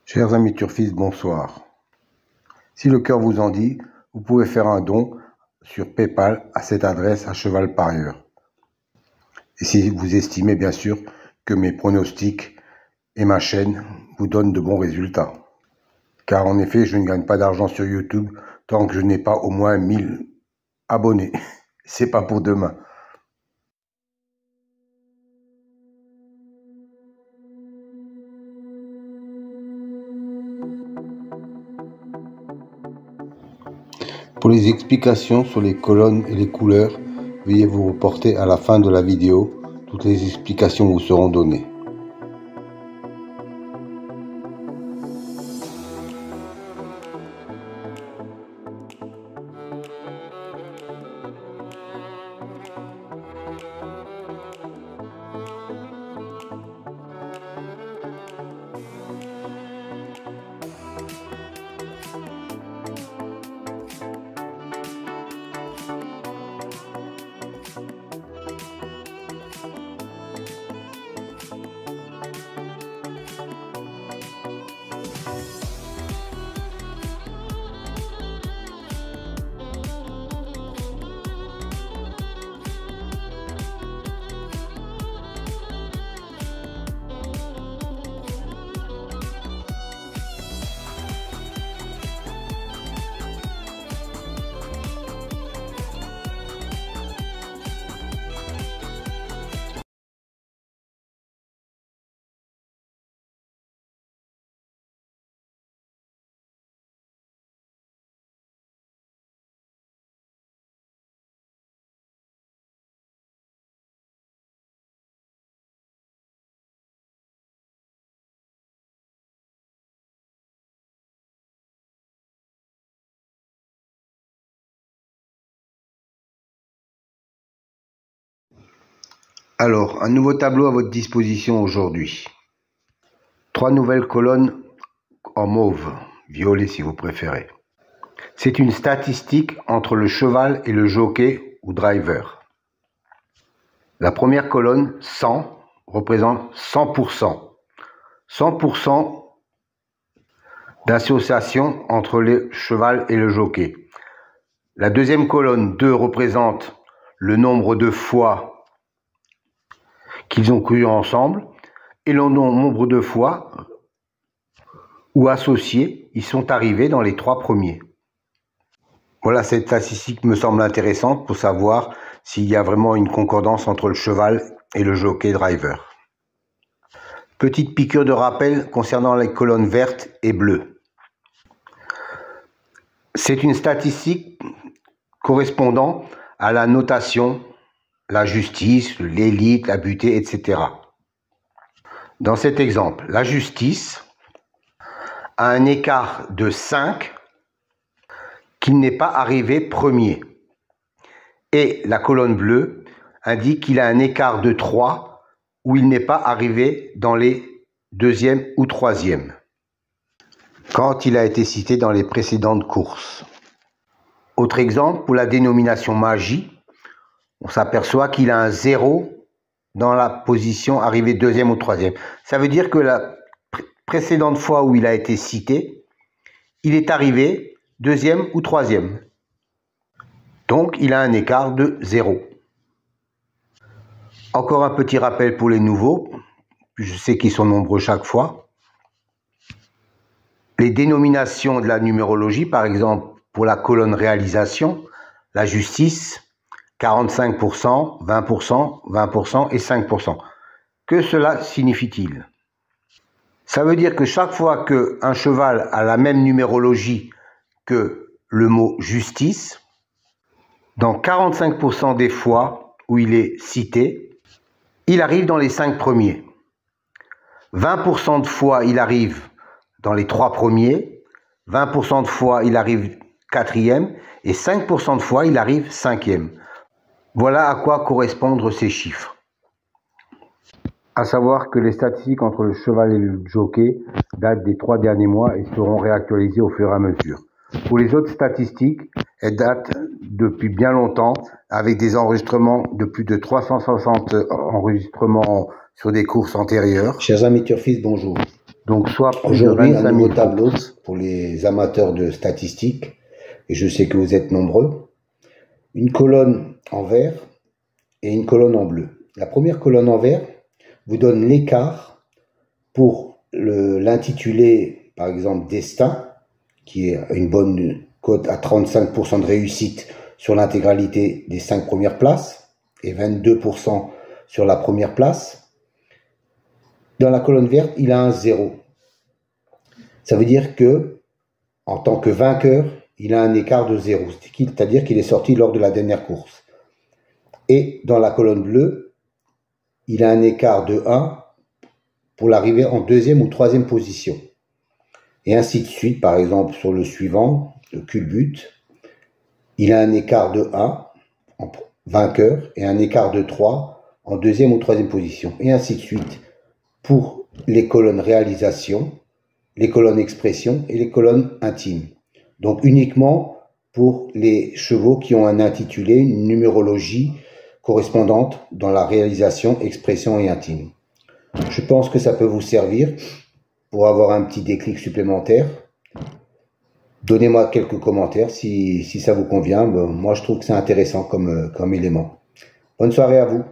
Chers amis turfistes, bonsoir. Si le cœur vous en dit, vous pouvez faire un don sur PayPal à cette adresse à Cheval Parieur. Et si vous estimez bien sûr que mes pronostics et ma chaîne vous donnent de bons résultats. Car en effet, je ne gagne pas d'argent sur YouTube tant que je n'ai pas au moins 1000 abonnés. C'est pas pour demain. Pour les explications sur les colonnes et les couleurs, veuillez vous reporter à la fin de la vidéo. Toutes les explications vous seront données. Alors, un nouveau tableau à votre disposition aujourd'hui. 3 nouvelles colonnes en mauve, violet si vous préférez. C'est une statistique entre le cheval et le jockey ou driver. La première colonne, 100, représente 100%. 100% d'association entre le cheval et le jockey. La deuxième colonne, 2, représente le nombre de fois qu'ils ont couru ensemble et le nombre de fois où associés ils sont arrivés dans les 3 premiers. Voilà, cette statistique me semble intéressante pour savoir s'il y a vraiment une concordance entre le cheval et le jockey driver. Petite piqûre de rappel concernant les colonnes vertes et bleues. C'est une statistique correspondant à la notation, la justice, l'élite, la butée, etc. Dans cet exemple, la justice a un écart de 5 qu'il n'est pas arrivé premier. Et la colonne bleue indique qu'il a un écart de 3 où il n'est pas arrivé dans les 2e ou 3e, quand il a été cité dans les précédentes courses. Autre exemple, pour la dénomination magie, on s'aperçoit qu'il a un 0 dans la position arrivée 2e ou 3e. Ça veut dire que la précédente fois où il a été cité, il est arrivé 2e ou 3e. Donc, il a un écart de 0. Encore un petit rappel pour les nouveaux. Je sais qu'ils sont nombreux chaque fois. Les dénominations de la numérologie, par exemple, pour la colonne réalisation, la justice, 45%, 20%, 20% et 5%. Que cela signifie-t-il? Ça veut dire que chaque fois qu'un cheval a la même numérologie que le mot justice, dans 45% des fois où il est cité, il arrive dans les 5 premiers. 20% de fois, il arrive dans les 3 premiers. 20% de fois, il arrive 4e. Et 5% de fois, il arrive 5e. Voilà à quoi correspondent ces chiffres. À savoir que les statistiques entre le cheval et le jockey datent des 3 derniers mois et seront réactualisées au fur et à mesure. Pour les autres statistiques, elles datent depuis bien longtemps, avec des enregistrements de plus de 360 enregistrements sur des courses antérieures. Chers amis turfistes, bonjour. Donc, soit plus de Aujourd'hui, 25 un 000 nouveau tableau courses. pour les amateurs de statistiques, et je sais que vous êtes nombreux. Une colonne en vert et une colonne en bleu. La première colonne en vert vous donne l'écart pour l'intitulé, par exemple, Destin, qui est une bonne cote à 35% de réussite sur l'intégralité des 5 premières places et 22% sur la première place. Dans la colonne verte, il a un 0. Ça veut dire que, en tant que vainqueur, il a un écart de 0, c'est-à-dire qu'il est sorti lors de la dernière course. Et dans la colonne bleue, il a un écart de 1 pour l'arrivée en deuxième ou troisième position. Et ainsi de suite, par exemple, sur le suivant, le culbute, il a un écart de 1 en vainqueur et un écart de 3 en deuxième ou troisième position. Et ainsi de suite pour les colonnes réalisation, les colonnes expression et les colonnes intimes. Donc uniquement pour les chevaux qui ont un intitulé, une numérologie correspondante dans la réalisation, expression et intime. Je pense que ça peut vous servir pour avoir un petit déclic supplémentaire. Donnez-moi quelques commentaires si ça vous convient. Moi, je trouve que c'est intéressant comme élément. Bonne soirée à vous.